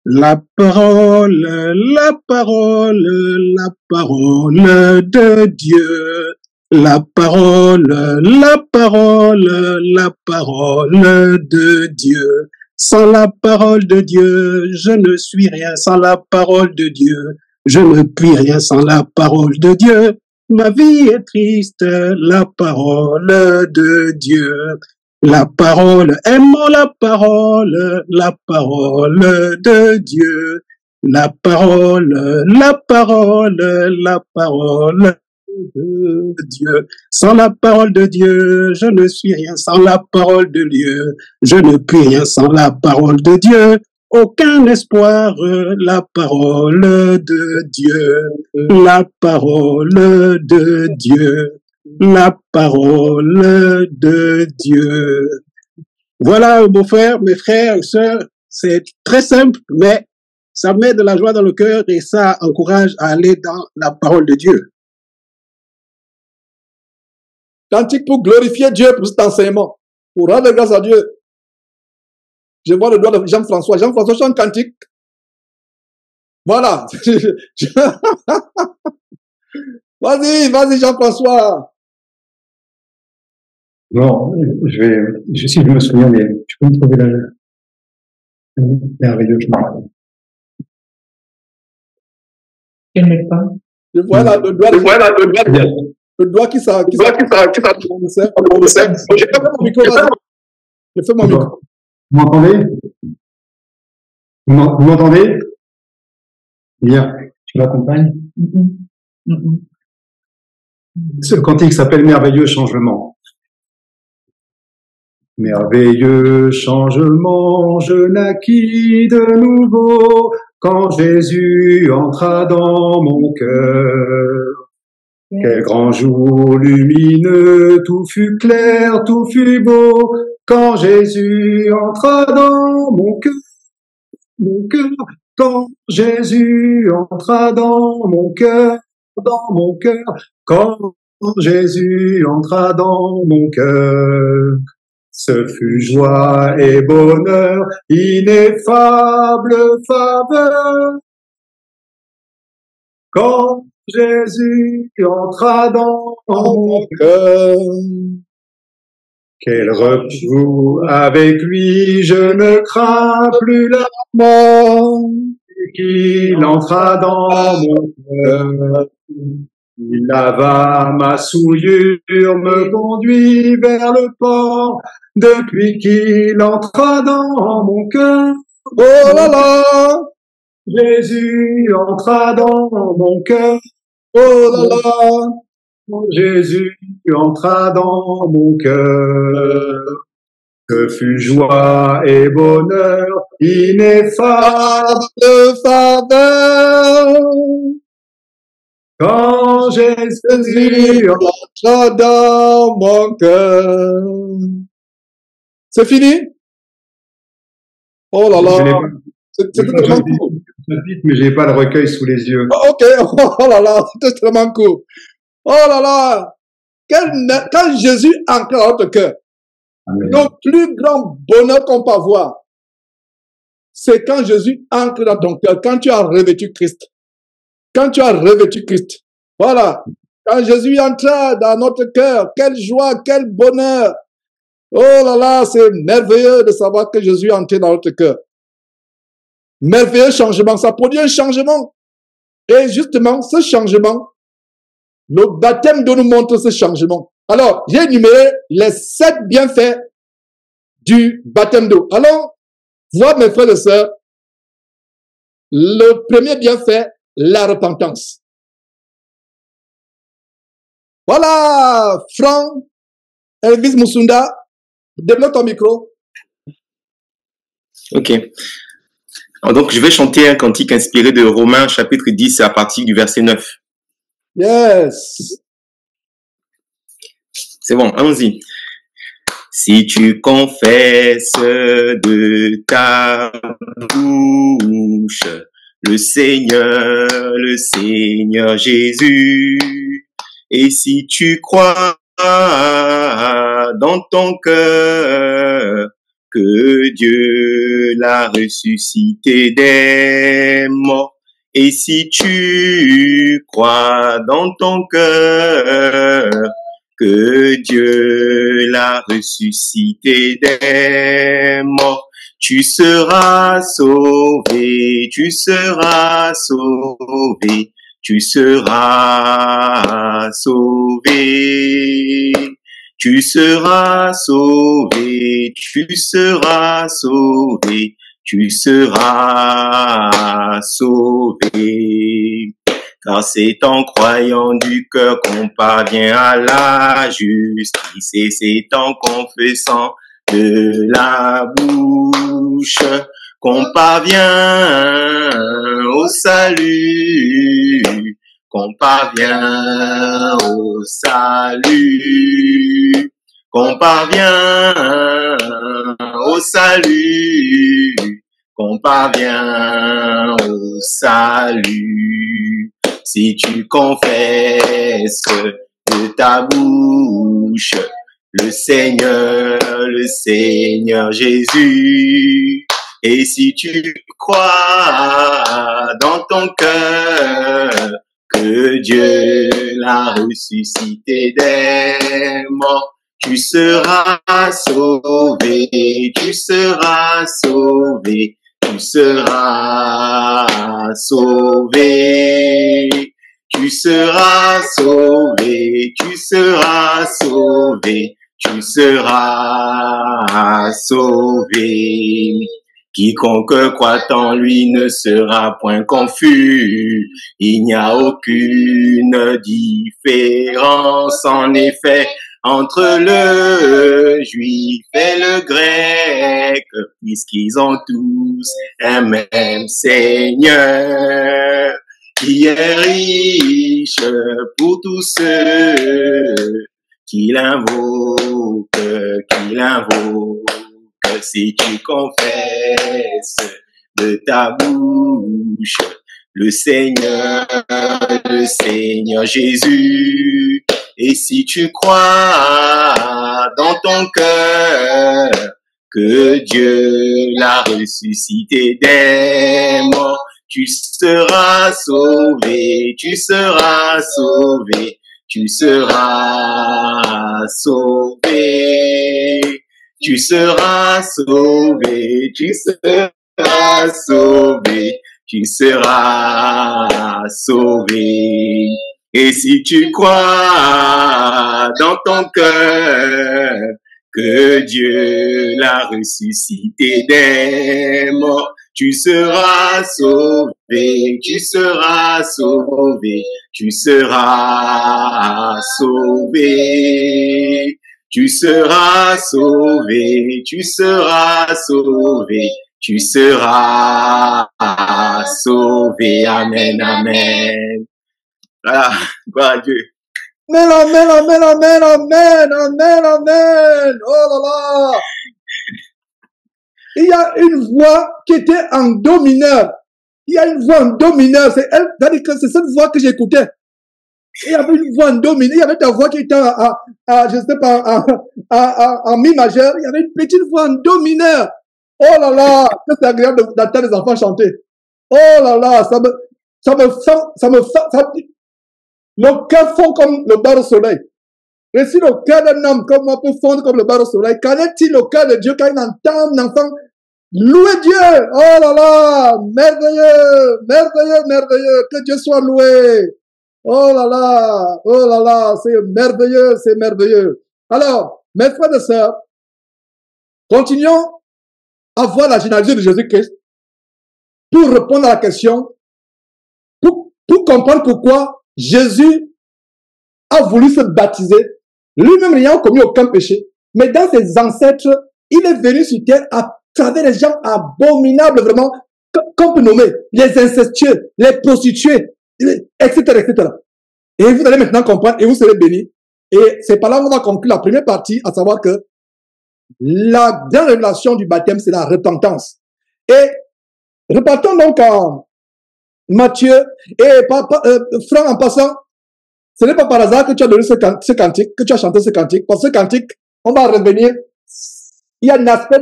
La parole, la parole, la parole de Dieu. La parole, la parole, la parole de Dieu. Sans la parole de Dieu, je ne suis rien. Sans la parole de Dieu, je ne puis rien. Sans la parole de Dieu, ma vie est triste. La parole de Dieu. La parole, aimons la parole de Dieu. La parole, la parole, la parole de Dieu. Sans la parole de Dieu, je ne suis rien. Sans la parole de Dieu, je ne puis rien. Sans la parole de Dieu, aucun espoir. La parole de Dieu, la parole de Dieu, la parole de Dieu. Voilà, mon frère, mes frères et sœurs, c'est très simple, mais ça met de la joie dans le cœur et ça encourage à aller dans la parole de Dieu. Cantique pour glorifier Dieu pour cet enseignement, pour rendre grâce à Dieu. Je vois le doigt de Jean-François. Jean-François chante cantique. Voilà. Vas-y, Jean-François. Bon, si je me souviens, mais je peux me trouver la merveilleux chemin. Quel n'est pas? Je vois là le doigt qui s'arrête. J'ai fait mon micro, vas-y. J'ai fait mon micro. Vous m'entendez? Vous m'entendez? Bien. Tu m'accompagnes? Ce cantique s'appelle Merveilleux changement. Merveilleux changement, je naquis de nouveau quand Jésus entra dans mon cœur. Quel grand jour lumineux, tout fut clair, tout fut beau quand Jésus entra dans mon cœur. Quand Jésus entra dans mon cœur, quand Jésus entra dans mon cœur. Ce fut joie et bonheur, ineffable faveur. Quand Jésus entra dans mon cœur. Quel repos avec lui, je ne crains plus la mort. Qu'il entra dans mon cœur. Il lava ma souillure, me conduit vers le port, depuis qu'il entra dans mon cœur. Oh là là! Jésus entra dans mon cœur. Oh là là! Jésus entra dans mon cœur. Que fut joie et bonheur, ineffable faveur. Quand Jésus entra dans mon cœur. C'est fini? Oh là là. C'était tellement cool. Mais j'ai pas le recueil sous les yeux. Ok, oh là là, c'était tellement cool. Oh là là. Quand Jésus entre dans notre cœur, le plus grand bonheur qu'on peut avoir, c'est quand Jésus entre dans ton cœur, quand tu as revêtu Christ. Quand tu as revêtu Christ. Voilà. Quand Jésus entra dans notre cœur, quelle joie, quel bonheur. Oh là là, c'est merveilleux de savoir que Jésus est entré dans notre cœur. Merveilleux changement, ça produit un changement. Et justement, ce changement, le baptême de nous montre ce changement. Alors, j'ai énuméré les 7 bienfaits du baptême d'eau. Alors, voir mes frères et sœurs, le premier bienfait, la repentance. Voilà, Franck, Elvis Musunda, développe ton micro. Ok. Donc, je vais chanter un cantique inspiré de Romains chapitre 10 à partir du verset 9. Yes. C'est bon, allons-y. Si tu confesses de ta bouche le Seigneur Jésus, et si tu crois dans ton cœur que Dieu l'a ressuscité des morts. Et si tu crois dans ton cœur que Dieu l'a ressuscité des morts, tu seras sauvé, tu seras sauvé, tu seras sauvé. Tu seras sauvé, tu seras sauvé, tu seras sauvé. Car c'est en croyant du cœur qu'on parvient à la justice, et c'est en confessant de la bouche qu'on parvient au salut, qu'on parvient au salut, qu'on parvient au salut, qu'on parvient au salut. Si tu confesses de ta bouche le Seigneur Jésus, et si tu crois dans ton cœur que Dieu l'a ressuscité des morts, tu seras sauvé, tu seras sauvé, tu seras sauvé, tu seras sauvé, tu seras sauvé, tu seras sauvé. Quiconque croit en lui ne sera point confus. Il n'y a aucune différence, en effet, entre le juif et le grec, puisqu'ils ont tous un même Seigneur, qui est riche pour tous ceux qui l'invoquent, si tu confesses de ta bouche le Seigneur Jésus, et si tu crois dans ton cœur que Dieu l'a ressuscité des morts, tu seras sauvé, tu seras sauvé, tu seras sauvé. Tu seras sauvé, tu seras sauvé, tu seras sauvé. Et si tu crois dans ton cœur que Dieu l'a ressuscité des morts, tu seras sauvé, tu seras sauvé, tu seras sauvé. Tu seras sauvé, tu seras sauvé, tu seras sauvé. Amen, amen. Voilà, gloire à Dieu. Amen, amen, amen, amen, amen, amen, amen. Oh là là. Il y a une voix qui était en do mineur. Il y a une voix en do mineur. C'est elle, c'est-à-dire que c'est cette voix que j'écoutais. Il y avait une voix en do mineur. Il y avait ta voix qui était je sais pas, en mi majeur. Il y avait une petite voix en do mineur. Oh là là, c'est agréable d'entendre les enfants chanter. Oh là là, ça me nos cœurs font comme le bar au soleil. Et si le cœur d'un homme comme moi peut fondre comme le bar au soleil, qu'en est-il le cœur de Dieu quand il entend un enfant louer Dieu? Oh là là, merveilleux, merveilleux, merveilleux, que Dieu soit loué. Oh là là, c'est merveilleux, c'est merveilleux. Alors, mes frères et sœurs, continuons à voir la généalogie de Jésus-Christ pour répondre à la question, pour comprendre pourquoi Jésus a voulu se baptiser, lui-même n'ayant commis aucun péché, mais dans ses ancêtres, il est venu sur terre à travers les gens abominables, vraiment, qu'on peut nommer les incestueux, les prostituées, etc., etc. Et vous allez maintenant comprendre et vous serez bénis. Et c'est par là qu'on va conclure la première partie, à savoir que la grande révélation du baptême, c'est la repentance. Et repartons donc en Matthieu. Et Franck, en passant, ce n'est pas par hasard que tu as donné ce cantique, que tu as chanté ce cantique. Parce que ce cantique, on va revenir il y a un aspect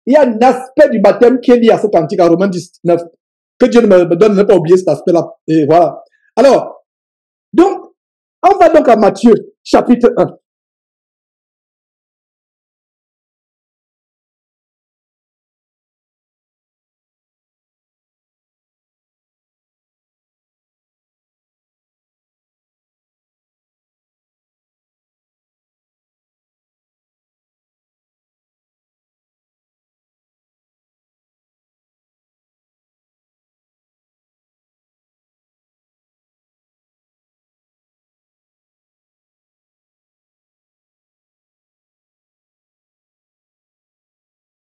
il y a un aspect du baptême qui est lié à cet cantique à Romains 19. Que Dieu me donne de ne pas oublier cet aspect-là. Et voilà. Alors, donc, on va donc à Matthieu, chapitre 1.